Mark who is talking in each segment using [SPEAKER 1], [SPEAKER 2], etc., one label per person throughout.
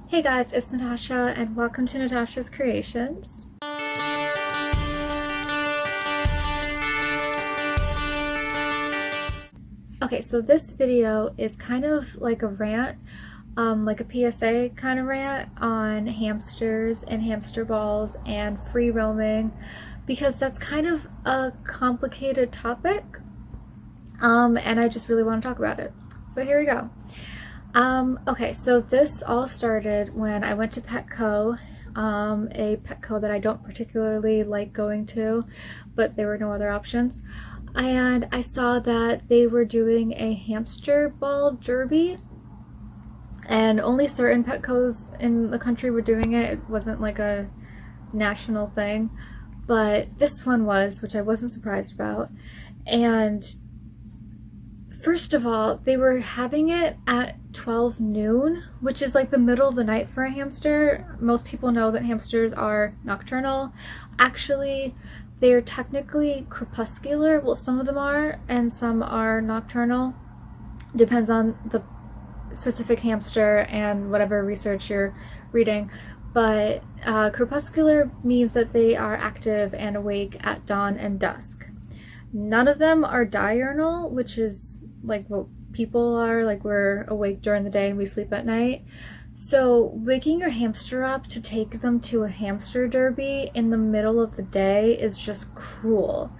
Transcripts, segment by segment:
[SPEAKER 1] Hey guys, it's Natasha and welcome to Natasha's Creations. Okay, so this video is kind of like a rant, like a PSA kind of rant on hamsters and hamster balls and free roaming because that's kind of a complicated topic, and I just really want to talk about it. So here we go. Okay, so this all started when I went to Petco, a Petco that I don't particularly like going to, but there were no other options. And I saw that they were doing a hamster ball derby, and only certain Petcos in the country were doing it. It wasn't like a national thing, but this one was, which I wasn't surprised about. And first of all, they were having it at 12 noon, which is like the middle of the night for a hamster. Most people know that hamsters are nocturnal. Actually, they're technically crepuscular. Well, some of them are, and some are nocturnal. Depends on the specific hamster and whatever research you're reading. But crepuscular means that they are active and awake at dawn and dusk. None of them are diurnal, which is like what people are, like we're awake during the day and we sleep at night. So waking your hamster up to take them to a hamster derby in the middle of the day is just cruel.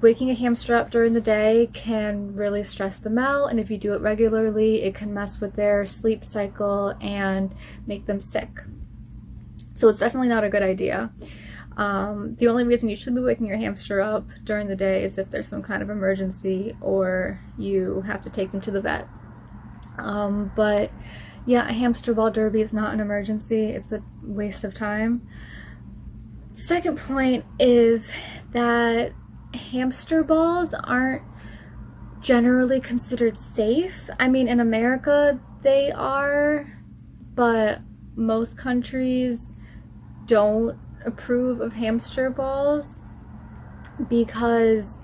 [SPEAKER 1] Waking a hamster up during the day can really stress them out, and if you do it regularly, it can mess with their sleep cycle and make them sick. So it's definitely not a good idea. The only reason you should be waking your hamster up during the day is if there's some kind of emergency or you have to take them to the vet. But yeah, a hamster ball derby is not an emergency. It's a waste of time. Second point is that hamster balls aren't generally considered safe. I mean, in America they are, but most countries don't approve of hamster balls because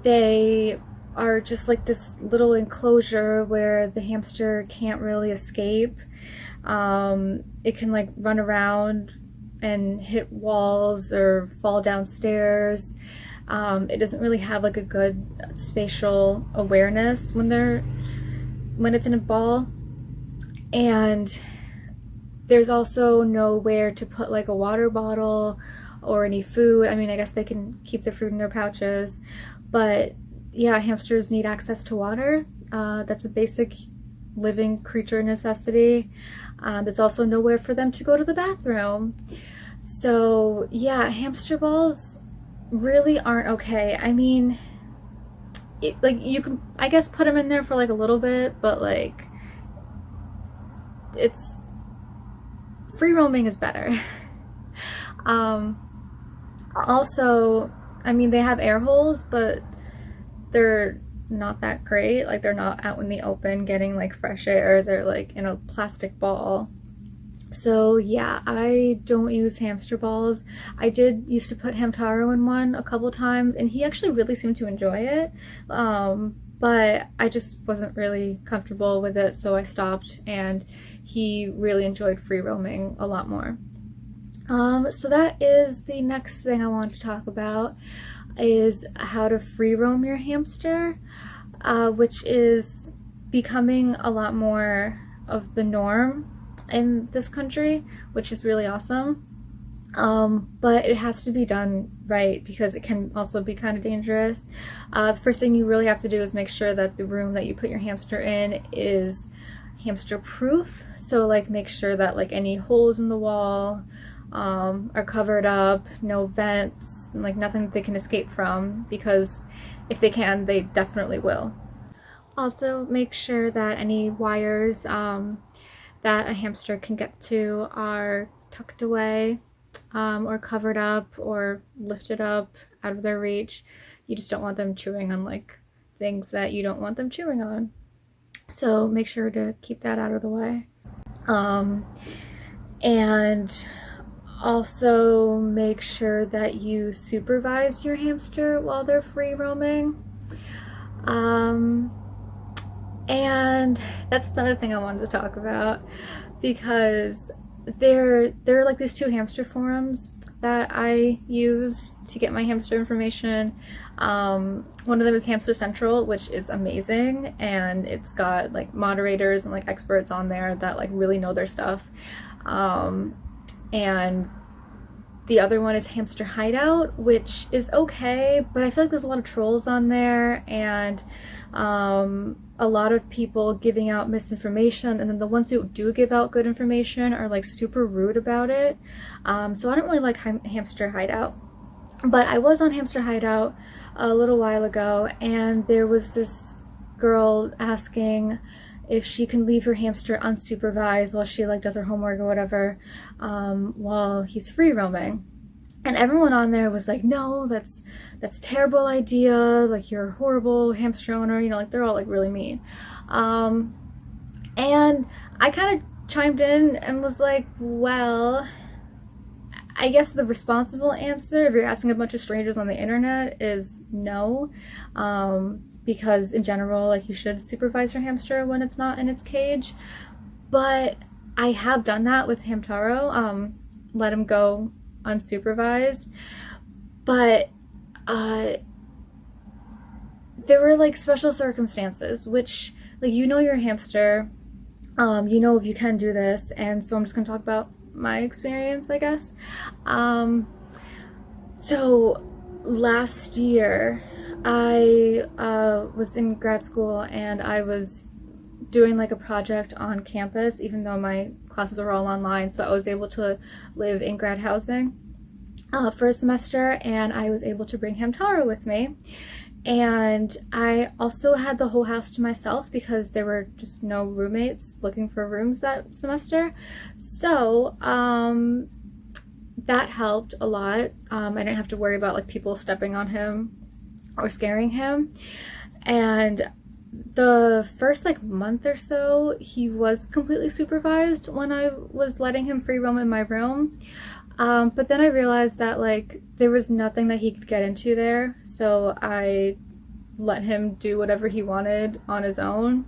[SPEAKER 1] they are just like this little enclosure where the hamster can't really escape. It can like run around and hit walls or fall downstairs. It doesn't really have like a good spatial awareness when it's in a ball, and there's also nowhere to put like a water bottle or any food. I mean, I guess they can keep their food in their pouches, but yeah, hamsters need access to water. That's a basic living creature necessity. There's also nowhere for them to go to the bathroom. So yeah, hamster balls really aren't okay. I mean, like you can, I guess, put them in there for like a little bit, but like it's free roaming is better. Also, I mean, they have air holes, but they're not that great. Like, they're not out in the open getting like fresh air. They're like in a plastic ball. So yeah, I don't use hamster balls. I did used to put Hamtaro in one a couple times, and he actually really seemed to enjoy it. But I just wasn't really comfortable with it, so I stopped, and he really enjoyed free roaming a lot more. So that is the next thing I want to talk about, is how to free roam your hamster, which is becoming a lot more of the norm in this country, which is really awesome. But it has to be done right because it can also be kind of dangerous. The first thing you really have to do is make sure that the room that you put your hamster in is hamster proof. So like make sure that like any holes in the wall are covered up, no vents, and like nothing that they can escape from, because if they can, they definitely will. Also make sure that any wires that a hamster can get to are tucked away, or covered up or lifted up out of their reach. You just don't want them chewing on like things that you don't want them chewing on. So make sure to keep that out of the way. And also make sure that you supervise your hamster while they're free roaming. And that's another thing I wanted to talk about. because there are like these two hamster forums that I use to get my hamster information. One of them is Hamster Central, which is amazing, and it's got like moderators and like experts on there that like really know their stuff. And the other one is Hamster Hideout, which is okay, but I feel like there's a lot of trolls on there, and a lot of people giving out misinformation, and then the ones who do give out good information are like super rude about it. So I don't really like Hamster Hideout. But I was on Hamster Hideout a little while ago, and there was this girl asking if she can leave her hamster unsupervised while she like does her homework or whatever, while he's free roaming. And everyone on there was like, no, that's a terrible idea, like you're a horrible hamster owner, you know, like they're all like really mean. And I kind of chimed in and was like, well, I guess the responsible answer, if you're asking a bunch of strangers on the internet, is no. Because in general, like, you should supervise your hamster when it's not in its cage. But I have done that with Hamtaro, let him go unsupervised. But there were like special circumstances, which, like, you know your hamster, you know if you can do this, and so I'm just gonna talk about my experience, I guess. So last year I was in grad school, and I was doing like a project on campus, even though my classes were all online, so I was able to live in grad housing for a semester, and I was able to bring Hamtaro with me. And I also had the whole house to myself because there were just no roommates looking for rooms that semester. So that helped a lot. I didn't have to worry about like people stepping on him or scaring him. And the first like month or so, he was completely supervised when I was letting him free roam in my room. But then I realized that like there was nothing that he could get into there, so I let him do whatever he wanted on his own.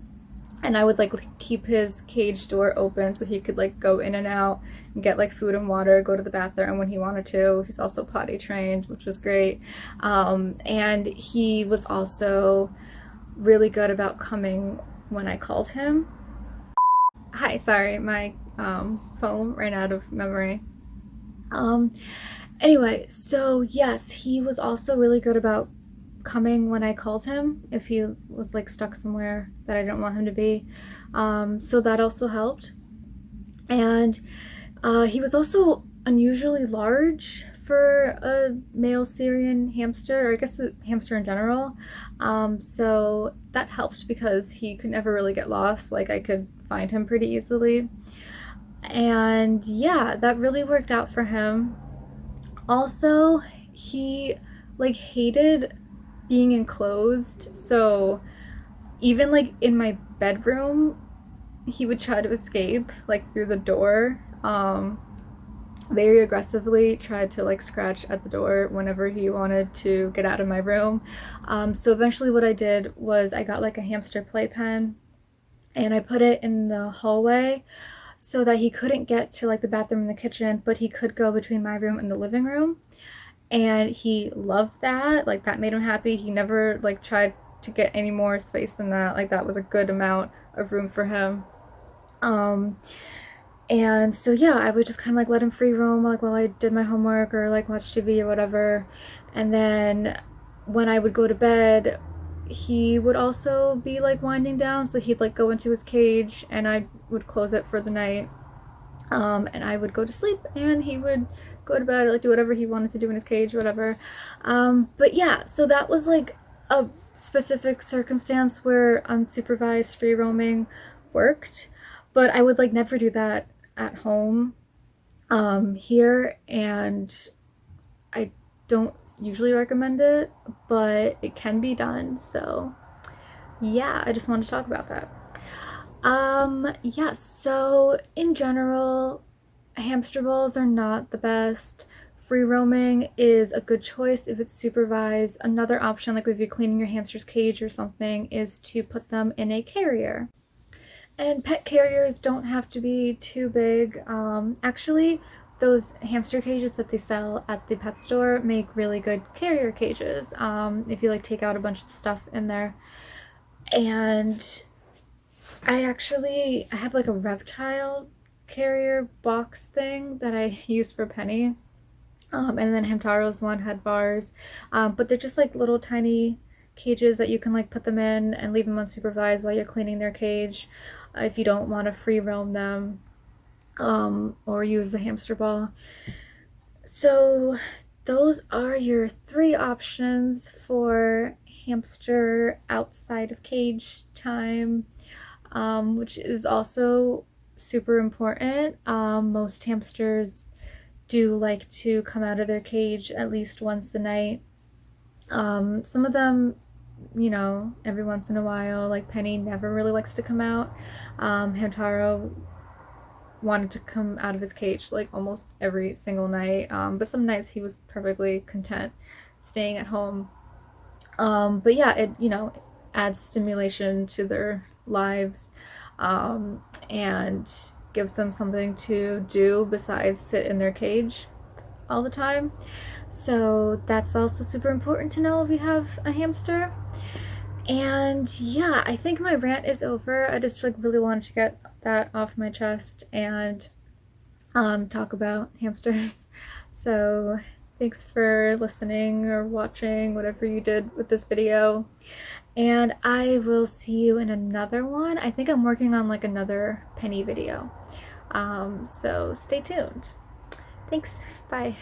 [SPEAKER 1] And I would like keep his cage door open so he could like go in and out and get like food and water, go to the bathroom when he wanted to. He's also potty trained, which was great. And he was also really good about coming when I called him. Hi, sorry, my phone ran out of memory. Anyway, so yes, he was also really good about coming when I called him if he was like stuck somewhere that I didn't want him to be. So that also helped. And he was also unusually large for a male Syrian hamster, or I guess a hamster in general. So that helped because he could never really get lost. Like, I could find him pretty easily. And yeah, that really worked out for him. Also, he like hated being enclosed, so even like in my bedroom he would try to escape like through the door. Very aggressively tried to like scratch at the door whenever he wanted to get out of my room. So eventually what I did was I got like a hamster playpen, and I put it in the hallway so that he couldn't get to like the bathroom and the kitchen, but he could go between my room and the living room. And he loved that. Like, that made him happy. He never like tried to get any more space than that. Like, that was a good amount of room for him. And so yeah, I would just kind of like let him free roam like while I did my homework or like watch TV or whatever. And then when I would go to bed, he would also be like winding down, so he'd like go into his cage and I would close it for the night, and I would go to sleep and he would go to bed or like do whatever he wanted to do in his cage or whatever. But yeah, so that was like a specific circumstance where unsupervised free roaming worked, but I would like never do that at home here, and I don't usually recommend it, but it can be done. So yeah, I just wanted to talk about that. Yes, so in general, hamster balls are not the best. Free roaming is a good choice if it's supervised. Another option, like if you're cleaning your hamster's cage or something, is to put them in a carrier. And pet carriers don't have to be too big. Actually, those hamster cages that they sell at the pet store make really good carrier cages, if you like take out a bunch of stuff in there. And I have like a reptile carrier box thing that I use for Penny. And then Hamtaro's one had bars, but they're just like little tiny cages that you can like put them in and leave them unsupervised while you're cleaning their cage, if you don't want to free roam them, or use a hamster ball. So those are your three options for hamster outside of cage time, which is also super important. Most hamsters do like to come out of their cage at least once a night. Some of them, every once in a while, like Penny never really likes to come out. Hamtaro wanted to come out of his cage like almost every single night, but some nights he was perfectly content staying at home. But yeah, it adds stimulation to their lives, and gives them something to do besides sit in their cage all the time. So that's also super important to know if you have a hamster. And yeah, I think my rant is over. I just like really wanted to get that off my chest and talk about hamsters. So thanks for listening or watching, whatever you did with this video. And I will see you in another one. I think I'm working on like another Penny video. So stay tuned. Thanks. Bye.